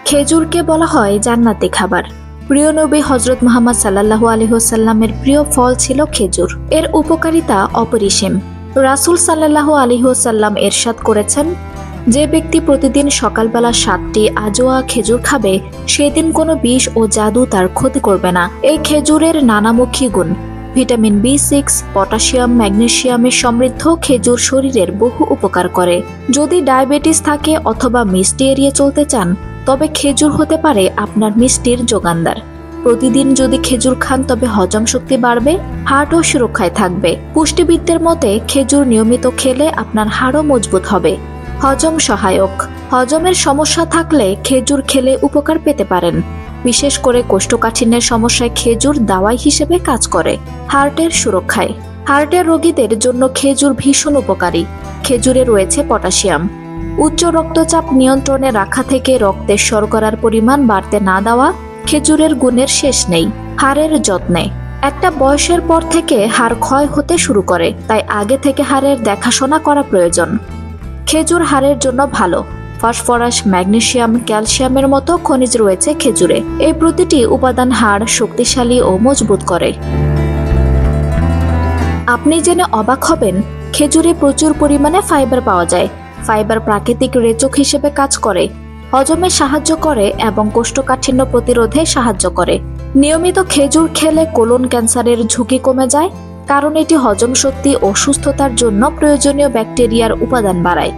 খেজুরকে বলা হয় জান্নাতি খাবার। প্রিয় নবী হযরত মুহাম্মদ সাল্লাল্লাহু আলাইহি ওয়াসাল্লামের প্রিয় ফল ছিল খেজুর। এর উপকারিতা অপরিসীম। রাসূল সাল্লাল্লাহু আলাইহি ওয়াসাল্লাম ইরশাদ করেছেন, যে ব্যক্তি প্রতিদিন সকালবেলা 7টি আজোয়া খেজুর খাবে, সেদিন কোনো বিষ ও জাদু তার ক্ষতি করবে না। এই খেজুরের নানামুখী গুণ, ভিটামিন B6, পটাশিয়াম, ম্যাগনেসিয়ামে সমৃদ্ধ খেজুর শরীরের বহু উপকার করে। যদি ডায়াবেটিস থাকে অথবা মিষ্টি এড়িয়ে চলতে চান, তবে খেজুর হতে পারে আপনার মিষ্টির যোগানদার। প্রতিদিন যদি খেজুর খান তবে হজম শক্তি বাড়বে, হার্টও সুরক্ষায় থাকবে। পুষ্টিবিদদের মতে খেজুর নিয়মিত খেলে আপনার হাড়ও মজবুত হবে। হজম সহায়ক। হজমের সমস্যা থাকলে খেজুর খেলে উপকার পেতে পারেন। বিশেষ করে কোষ্ঠকাঠিন্যের সমস্যায় খেজুর দাওয়াই হিসেবে কাজ করে। হার্টের সুরক্ষায়। হার্টের রোগীদের জন্য খেজুর ভীষণ উপকারী। খেজুরে রয়েছে পটাশিয়াম। উচ্চ রক্তচাপ নিয়ন্ত্রণে রাখা থেকে রক্তের শর্করার পরিমাণ বাড়তে না দেওয়া। খেজুরের গুণের শেষ নেই। হাড়ের যত্নে। একটা বয়সের পর থেকে হাড় ক্ষয় হতে শুরু করে, তাই আগে থেকে হাড়ের দেখাশোনা করা প্রয়োজন। খেজুর হাড়ের জন্য ভালো। ফসফরাস, ম্যাগনেসিয়াম, ক্যালসিয়ামের মতো খনিজ রয়েছে খেজুরে। এই প্রতিটি উপাদান হাড় শক্তিশালী ও মজবুত করে। আপনি জেনে অবাক হবেন, খেজুরে প্রচুর পরিমাণে ফাইবার পাওয়া যায়। ফাইবার প্রাকৃতিক রেচক হিসেবে কাজ করে, হজমে সাহায্য করে এবং কোষ্ঠকাঠিন্য প্রতিরোধে সাহায্য করে। নিয়মিত খেজুর খেলে কোলন ক্যান্সারের ঝুঁকি কমে যায়, কারণ এটি হজম শক্তি ও সুস্থতার জন্য প্রয়োজনীয় ব্যাকটেরিয়ার উপাদান বাড়ায়।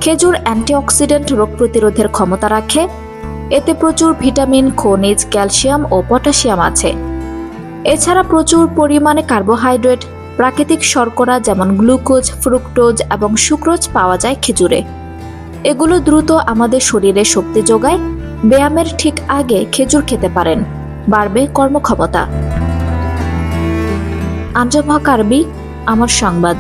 খেজুর অ্যান্টিঅক্সিডেন্ট, রোগ প্রতিরোধের ক্ষমতা রাখে। এতে প্রচুর ভিটামিন, খনিজ, ক্যালসিয়াম ও পটাশিয়াম আছে। এছাড়া প্রচুর পরিমাণে কার্বোহাইড্রেট, প্রাকৃতিক শর্করা যেমন গ্লুকোজ, ফ্রুক্টোজ এবং সুক্রোজ পাওয়া যায় খেজুরে। এগুলো দ্রুত আমাদের শরীরে শক্তি যোগায়। ব্যায়ামের ঠিক আগে খেজুর খেতে পারেন, বাড়বে কর্মক্ষমতা। আঞ্জুম হক আরবি, আমার সংবাদ।